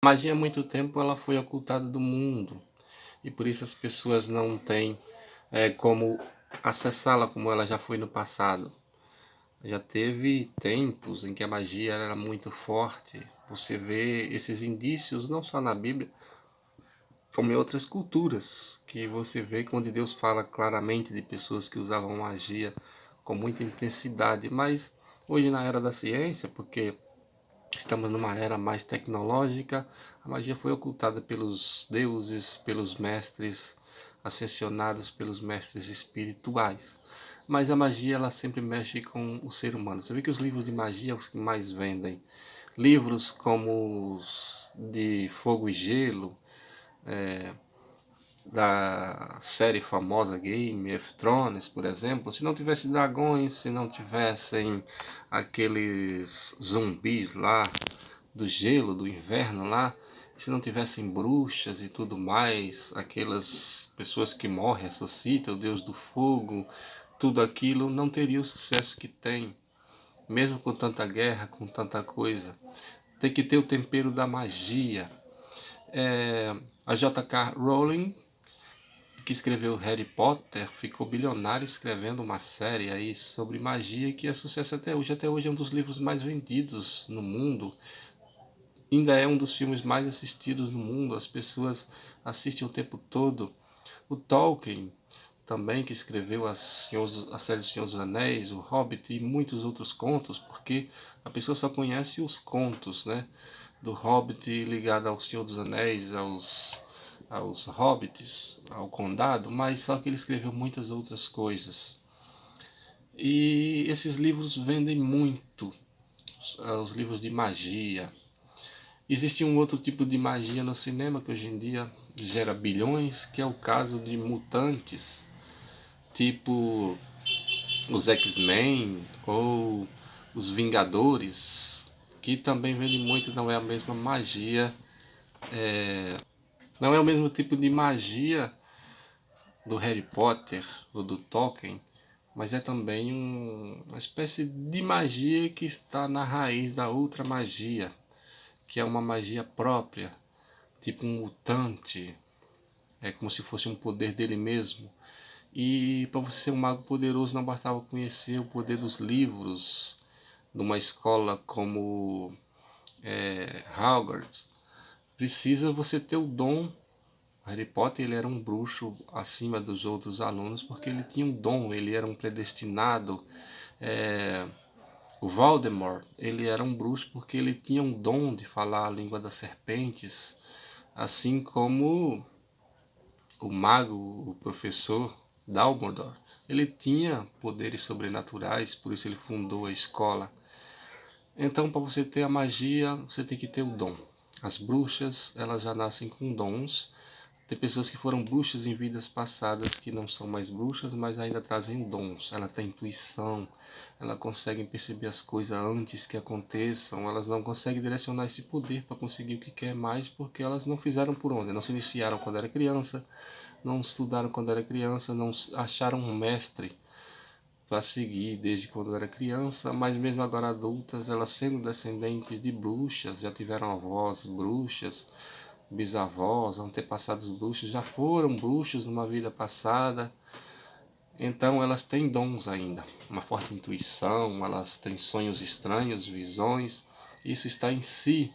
Magia há muito tempo ela foi ocultada do mundo e por isso as pessoas não têm como acessá-la como ela já foi no passado. Já teve tempos em que a magia era muito forte. Você vê esses indícios não só na Bíblia, como em outras culturas, que você vê quando Deus fala claramente de pessoas que usavam magia com muita intensidade. Mas hoje na era da ciência, porque estamos numa era mais tecnológica, a magia foi ocultada pelos deuses, pelos mestres ascensionados, pelos mestres espirituais. Mas a magia ela sempre mexe com o ser humano. Você vê que os livros de magia são os que mais vendem. Livros como os de Fogo e Gelo, da série famosa Game of Thrones, por exemplo, se não tivesse dragões, se não tivessem aqueles zumbis lá do gelo, do inverno lá, se não tivessem bruxas e tudo mais, aquelas pessoas que morrem, ressuscitam, o Deus do fogo, tudo aquilo não teria o sucesso que tem, mesmo com tanta guerra, com tanta coisa. Tem que ter o tempero da magia. A J.K. Rowling, que escreveu Harry Potter, ficou bilionário escrevendo uma série aí sobre magia que é sucesso até hoje. Até hoje é um dos livros mais vendidos no mundo. Ainda é um dos filmes mais assistidos no mundo. As pessoas assistem o tempo todo. O Tolkien também, que escreveu a série Senhor dos Anéis, o Hobbit e muitos outros contos, porque a pessoa só conhece os contos, né? Do Hobbit ligado ao Senhor dos Anéis, aos hobbits, ao condado, mas só que ele escreveu muitas outras coisas. E esses livros vendem muito, os livros de magia. Existe um outro tipo de magia no cinema que hoje em dia gera bilhões, que é o caso de mutantes, tipo os X-Men ou os Vingadores, que também vende muito, não é a mesma magia, não é o mesmo tipo de magia do Harry Potter ou do Tolkien, mas é também uma espécie de magia que está na raiz da outra magia, que é uma magia própria, tipo um mutante, é como se fosse um poder dele mesmo. E para você ser um mago poderoso não bastava conhecer o poder dos livros, numa escola como Hogwarts. Precisa você ter o dom. Harry Potter ele era um bruxo acima dos outros alunos porque ele tinha um dom, ele era um predestinado. É, o Voldemort ele era um bruxo porque ele tinha um dom de falar a língua das serpentes, assim como o mago, o professor Dumbledore, ele tinha poderes sobrenaturais, por isso ele fundou a escola. Então, para você ter a magia, você tem que ter o dom. As bruxas, elas já nascem com dons. Tem pessoas que foram bruxas em vidas passadas que não são mais bruxas, mas ainda trazem dons. Ela tem intuição, ela consegue perceber as coisas antes que aconteçam. Elas não conseguem direcionar esse poder para conseguir o que quer mais, porque elas não fizeram por onde. Não se iniciaram quando era criança, não estudaram quando era criança, não acharam um mestre para seguir desde quando era criança, mas mesmo agora adultas, elas sendo descendentes de bruxas, já tiveram avós bruxas, bisavós, antepassados bruxos, já foram bruxos numa vida passada, então elas têm dons ainda, uma forte intuição, elas têm sonhos estranhos, visões, isso está em si.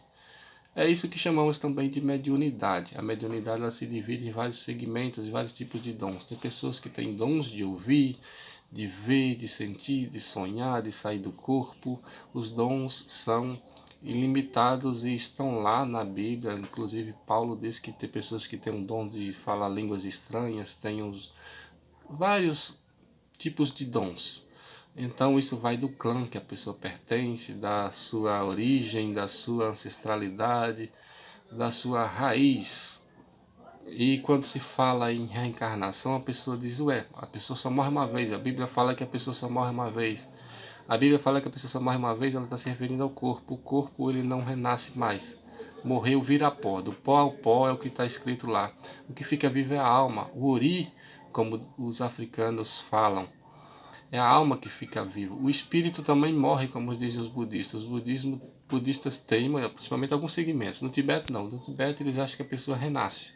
É isso que chamamos também de mediunidade. A mediunidade ela se divide em vários segmentos, em vários tipos de dons. Tem pessoas que têm dons de ouvir, de ver, de sentir, de sonhar, de sair do corpo. Os dons são ilimitados e estão lá na Bíblia. Inclusive Paulo diz que tem pessoas que têm um dom de falar línguas estranhas, têm vários tipos de dons. Então isso vai do clã que a pessoa pertence, da sua origem, da sua ancestralidade, da sua raiz. E quando se fala em reencarnação, a pessoa diz, ué, a pessoa só morre uma vez. A Bíblia fala que a pessoa só morre uma vez. A Bíblia fala que a pessoa só morre uma vez, ela está se referindo ao corpo. O corpo ele não renasce mais. Morreu, vira pó. Do pó ao pó é o que está escrito lá. O que fica vivo é a alma. O ori, como os africanos falam. É a alma que fica viva. O espírito também morre, como dizem os budistas. Os budistas teimam, principalmente alguns segmentos. No Tibete não. No Tibete eles acham que a pessoa renasce.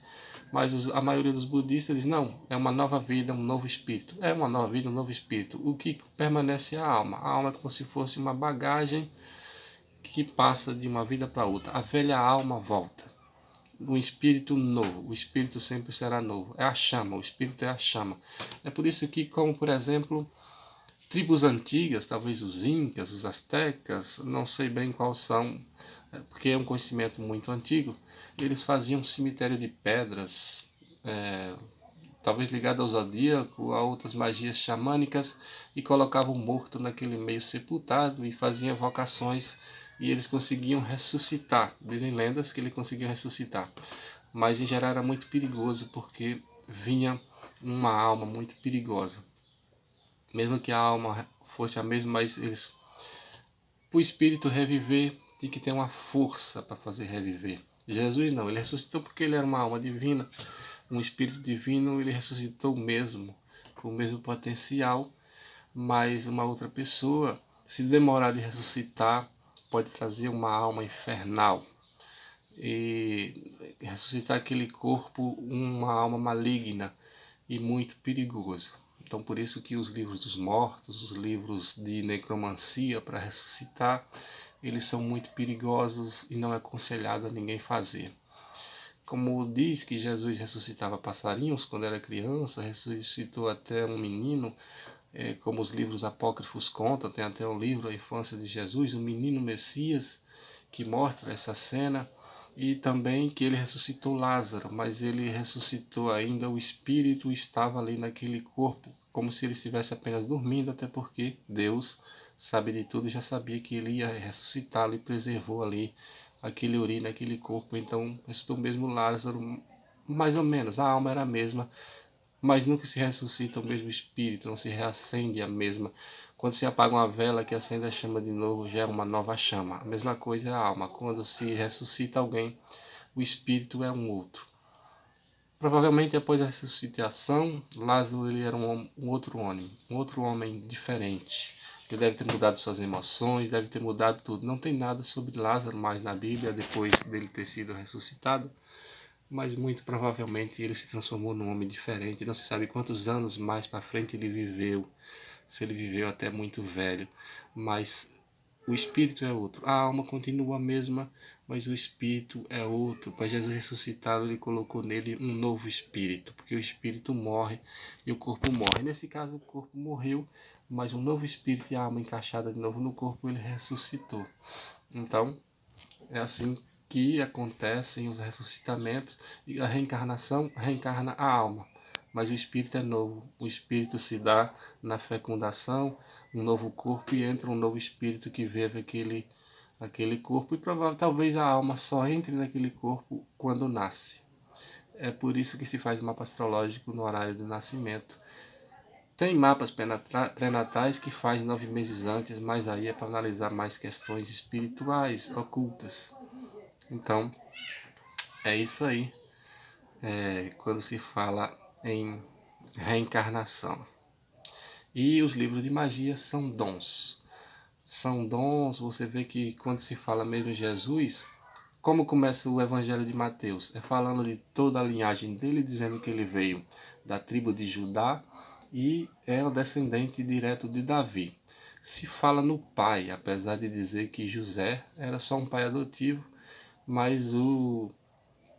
Mas a maioria dos budistas diz, não, é uma nova vida, um novo espírito. É uma nova vida, um novo espírito. O que permanece é a alma. A alma é como se fosse uma bagagem que passa de uma vida para outra. A velha alma volta. Um espírito novo. O espírito sempre será novo. É a chama, o espírito é a chama. É por isso que, como por exemplo, tribos antigas, talvez os incas, os astecas, não sei bem quais são, porque é um conhecimento muito antigo, eles faziam um cemitério de pedras, talvez ligado ao zodíaco, a outras magias xamânicas, e colocavam o morto naquele meio sepultado e faziam evocações, e eles conseguiam ressuscitar. Dizem lendas que eles conseguiam ressuscitar, mas em geral era muito perigoso, porque vinha uma alma muito perigosa. Mesmo que a alma fosse a mesma, mas eles, o espírito reviver, tem que ter uma força para fazer reviver. Jesus não, ele ressuscitou porque ele era uma alma divina, um espírito divino, ele ressuscitou mesmo, com o mesmo potencial, mas uma outra pessoa, se demorar de ressuscitar, pode trazer uma alma infernal e ressuscitar aquele corpo, uma alma maligna e muito perigoso. Então por isso que os livros dos mortos, os livros de necromancia para ressuscitar, eles são muito perigosos e não é aconselhado a ninguém fazer. Como diz que Jesus ressuscitava passarinhos quando era criança, ressuscitou até um menino, como os livros apócrifos contam, tem até um livro, A Infância de Jesus, o Menino Messias, que mostra essa cena, e também que ele ressuscitou Lázaro, mas ele ressuscitou ainda, o espírito estava ali naquele corpo, como se ele estivesse apenas dormindo, até porque Deus sabe de tudo e já sabia que ele ia ressuscitá-lo e preservou ali aquele urina, aquele corpo. Então ressuscitou mesmo Lázaro, mais ou menos, a alma era a mesma, mas nunca se ressuscita o mesmo espírito, não se reacende a mesma. Quando se apaga uma vela que acende a chama de novo, já é uma nova chama. A mesma coisa é a alma. Quando se ressuscita alguém, o espírito é um outro. Provavelmente após a ressuscitação, Lázaro ele era um outro homem diferente. Ele deve ter mudado suas emoções, deve ter mudado tudo. Não tem nada sobre Lázaro mais na Bíblia depois dele ter sido ressuscitado, mas muito provavelmente ele se transformou num homem diferente. Não se sabe quantos anos mais para frente ele viveu, se ele viveu até muito velho, mas o espírito é outro. A alma continua a mesma, mas o espírito é outro. Para Jesus ressuscitado, ele colocou nele um novo espírito, porque o espírito morre e o corpo morre. Nesse caso, o corpo morreu, mas um novo espírito e a alma encaixada de novo no corpo, ele ressuscitou. Então, é assim que acontecem os ressuscitamentos, e a reencarnação reencarna a alma, mas o espírito é novo. O espírito se dá na fecundação, um novo corpo, e entra um novo espírito que vive aquele corpo, e talvez a alma só entre naquele corpo quando nasce. É por isso que se faz mapa astrológico no horário do nascimento. Tem mapas pré-natais que faz 9 meses antes, mas aí é para analisar mais questões espirituais, ocultas. Então, é isso aí, quando se fala em reencarnação. E os livros de magia são dons. São dons, você vê que quando se fala mesmo em Jesus, como começa o Evangelho de Mateus? É falando de toda a linhagem dele, dizendo que ele veio da tribo de Judá e é o descendente direto de Davi. Se fala no pai, apesar de dizer que José era só um pai adotivo, mas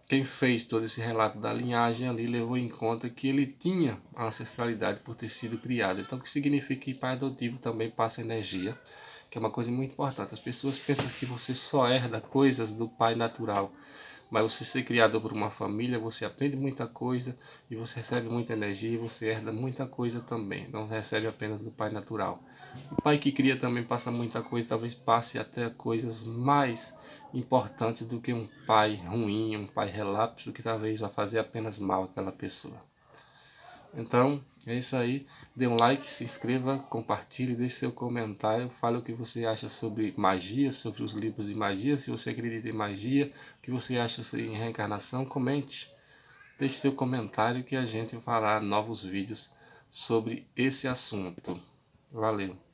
quem fez todo esse relato da linhagem ali levou em conta que ele tinha a ancestralidade por ter sido criado. Então, o que significa que pai adotivo também passa energia, que é uma coisa muito importante. As pessoas pensam que você só herda coisas do pai natural, mas você ser criado por uma família, você aprende muita coisa e você recebe muita energia e você herda muita coisa também. Não recebe apenas do pai natural. O pai que cria também passa muita coisa, talvez passe até coisas mais importantes do que um pai ruim, um pai relapso, que talvez vá fazer apenas mal àquela pessoa. Então, é isso aí. Dê um like, se inscreva, compartilhe, deixe seu comentário. Fale o que você acha sobre magia, sobre os livros de magia. Se você acredita em magia, o que você acha em reencarnação, comente. Deixe seu comentário que a gente fará novos vídeos sobre esse assunto. Valeu.